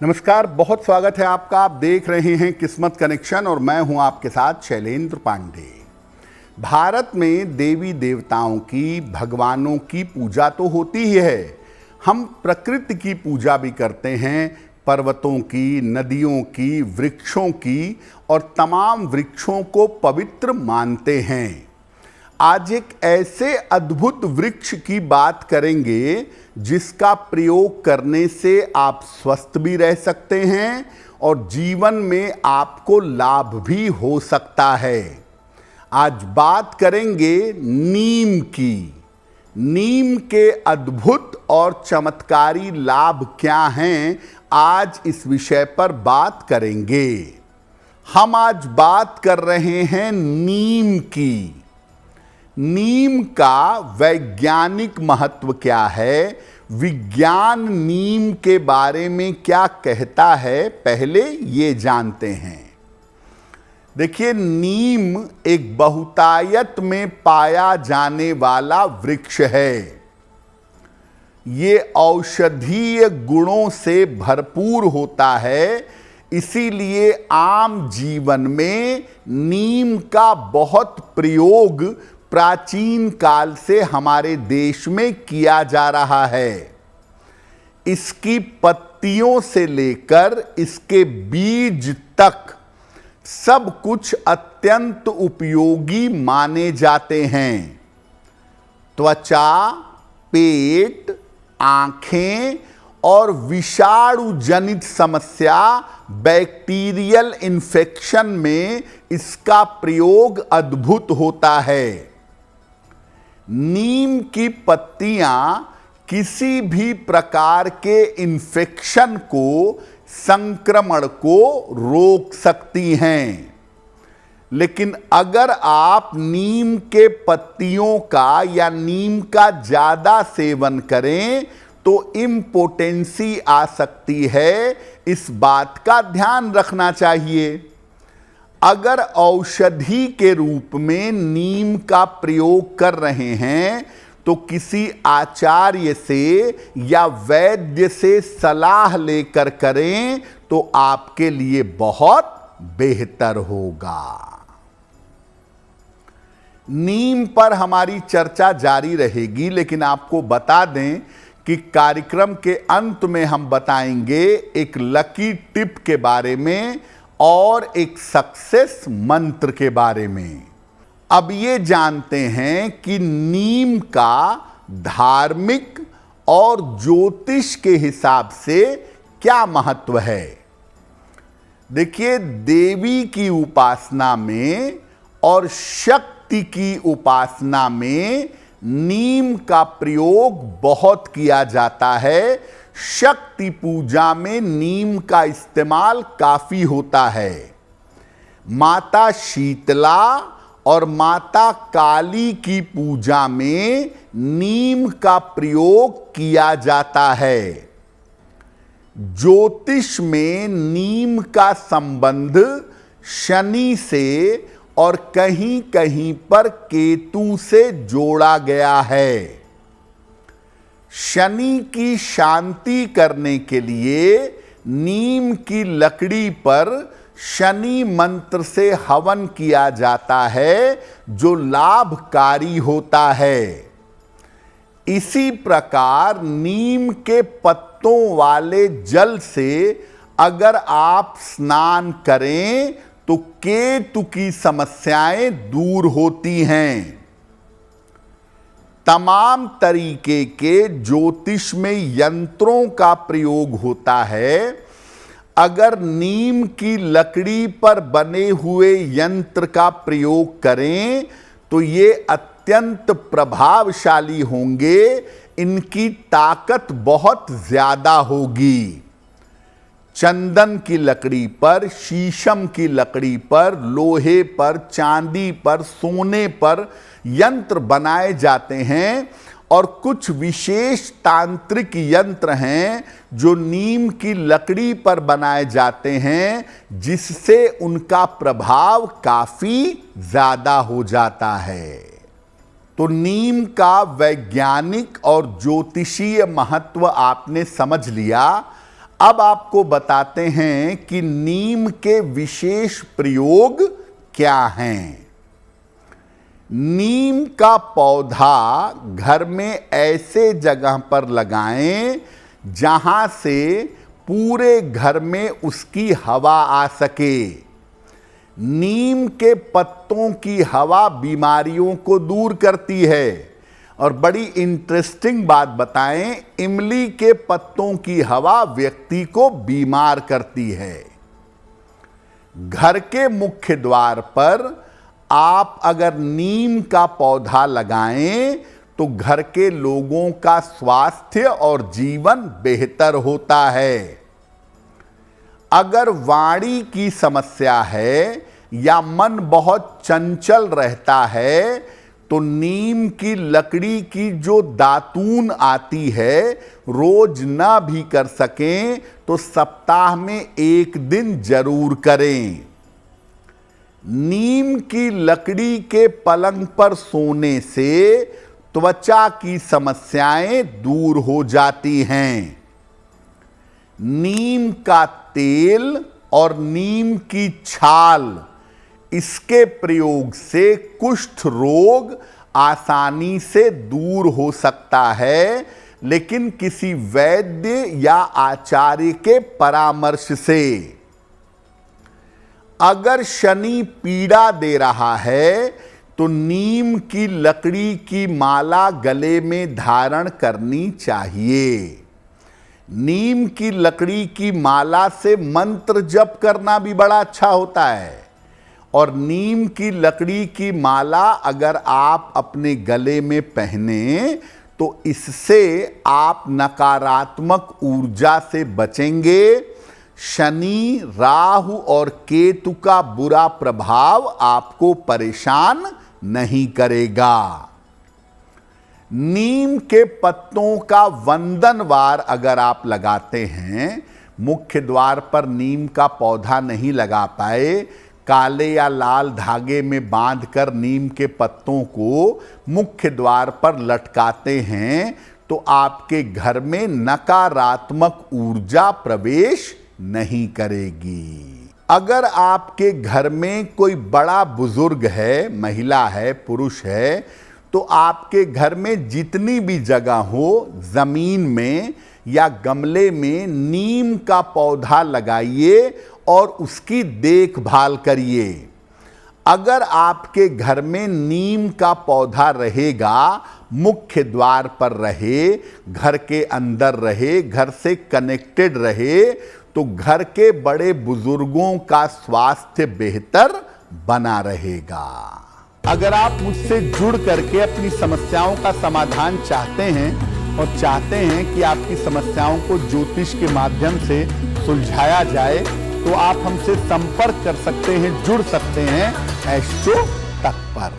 नमस्कार, बहुत स्वागत है आपका। आप देख रहे हैं किस्मत कनेक्शन और मैं हूं आपके साथ शैलेंद्र पांडे। भारत में देवी देवताओं की, भगवानों की पूजा तो होती ही है। हम प्रकृति की पूजा भी करते हैं, पर्वतों की, नदियों की, वृक्षों की, और तमाम वृक्षों को पवित्र मानते हैं। आज एक ऐसे अद्भुत वृक्ष की बात करेंगे जिसका प्रयोग करने से आप स्वस्थ भी रह सकते हैं और जीवन में आपको लाभ भी हो सकता है। आज बात करेंगे नीम की। नीम के अद्भुत और चमत्कारी लाभ क्या हैं, आज इस विषय पर बात करेंगे। हम आज बात कर रहे हैं नीम की। नीम का वैज्ञानिक महत्व क्या है, विज्ञान नीम के बारे में क्या कहता है, पहले ये जानते हैं। देखिए, नीम एक बहुतायत में पाया जाने वाला वृक्ष है। ये औषधीय गुणों से भरपूर होता है, इसीलिए आम जीवन में नीम का बहुत प्रयोग प्राचीन काल से हमारे देश में किया जा रहा है। इसकी पत्तियों से लेकर इसके बीज तक सब कुछ अत्यंत उपयोगी माने जाते हैं। त्वचा, पेट, आंखें और विषाणु जनित समस्या, बैक्टीरियल इन्फेक्शन में इसका प्रयोग अद्भुत होता है। नीम की पत्तियां किसी भी प्रकार के इन्फेक्शन को, संक्रमण को रोक सकती हैं। लेकिन अगर आप नीम के पत्तियों का या नीम का ज्यादा सेवन करें तो इम्पोटेंसी आ सकती है। इस बात का ध्यान रखना चाहिए। अगर औषधि के रूप में नीम का प्रयोग कर रहे हैं तो किसी आचार्य से या वैद्य से सलाह लेकर करें तो आपके लिए बहुत बेहतर होगा। नीम पर हमारी चर्चा जारी रहेगी, लेकिन आपको बता दें कि कार्यक्रम के अंत में हम बताएंगे एक लकी टिप के बारे में और एक सक्सेस मंत्र के बारे में। अब ये जानते हैं कि नीम का धार्मिक और ज्योतिष के हिसाब से क्या महत्व है। देखिए, देवी की उपासना में और शक्ति की उपासना में नीम का प्रयोग बहुत किया जाता है। शक्ति पूजा में नीम का इस्तेमाल काफी होता है। माता शीतला और माता काली की पूजा में नीम का प्रयोग किया जाता है। ज्योतिष में नीम का संबंध शनि से और कहीं कहीं पर केतु से जोड़ा गया है। शनि की शांति करने के लिए नीम की लकड़ी पर शनि मंत्र से हवन किया जाता है, जो लाभकारी होता है। इसी प्रकार नीम के पत्तों वाले जल से अगर आप स्नान करें तो केतु की समस्याएं दूर होती हैं। तमाम तरीके के ज्योतिष में यंत्रों का प्रयोग होता है। अगर नीम की लकड़ी पर बने हुए यंत्र का प्रयोग करें तो ये अत्यंत प्रभावशाली होंगे। इनकी ताकत बहुत ज्यादा होगी। चंदन की लकड़ी पर, शीशम की लकड़ी पर, लोहे पर, चांदी पर, सोने पर यंत्र बनाए जाते हैं और कुछ विशेष तांत्रिक यंत्र हैं जो नीम की लकड़ी पर बनाए जाते हैं, जिससे उनका प्रभाव काफी ज्यादा हो जाता है। तो नीम का वैज्ञानिक और ज्योतिषीय महत्व आपने समझ लिया। अब आपको बताते हैं कि नीम के विशेष प्रयोग क्या हैं। नीम का पौधा घर में ऐसे जगह पर लगाएं जहां से पूरे घर में उसकी हवा आ सके। नीम के पत्तों की हवा बीमारियों को दूर करती है। और बड़ी इंटरेस्टिंग बात बताएं, इमली के पत्तों की हवा व्यक्ति को बीमार करती है। घर के मुख्य द्वार पर आप अगर नीम का पौधा लगाएं तो घर के लोगों का स्वास्थ्य और जीवन बेहतर होता है। अगर वाणी की समस्या है या मन बहुत चंचल रहता है तो नीम की लकड़ी की जो दातून आती है, रोज ना भी कर सकें तो सप्ताह में एक दिन जरूर करें। नीम की लकड़ी के पलंग पर सोने से त्वचा की समस्याएं दूर हो जाती हैं। नीम का तेल और नीम की छाल, इसके प्रयोग से कुष्ठ रोग आसानी से दूर हो सकता है, लेकिन किसी वैद्य या आचार्य के परामर्श से। अगर शनि पीड़ा दे रहा है तो नीम की लकड़ी की माला गले में धारण करनी चाहिए। नीम की लकड़ी की माला से मंत्र जप करना भी बड़ा अच्छा होता है। और नीम की लकड़ी की माला अगर आप अपने गले में पहने तो इससे आप नकारात्मक ऊर्जा से बचेंगे। शनि, राहु और केतु का बुरा प्रभाव आपको परेशान नहीं करेगा। नीम के पत्तों का वंदनवार अगर आप लगाते हैं, मुख्य द्वार पर नीम का पौधा नहीं लगा पाए, काले या लाल धागे में बांधकर नीम के पत्तों को मुख्य द्वार पर लटकाते हैं तो आपके घर में नकारात्मक ऊर्जा प्रवेश नहीं करेगी। अगर आपके घर में कोई बड़ा बुजुर्ग है, महिला है, पुरुष है, तो आपके घर में जितनी भी जगह हो, जमीन में या गमले में नीम का पौधा लगाइए और उसकी देखभाल करिए। अगर आपके घर में नीम का पौधा रहेगा, मुख्य द्वार पर रहे, घर के अंदर रहे, घर से कनेक्टेड रहे, तो घर के बड़े बुजुर्गों का स्वास्थ्य बेहतर बना रहेगा। अगर आप मुझसे जुड़ करके अपनी समस्याओं का समाधान चाहते हैं और चाहते हैं कि आपकी समस्याओं को ज्योतिष के माध्यम से सुलझाया जाए, तो आप हमसे संपर्क कर सकते हैं, जुड़ सकते हैं एस्ट्रो तक पर।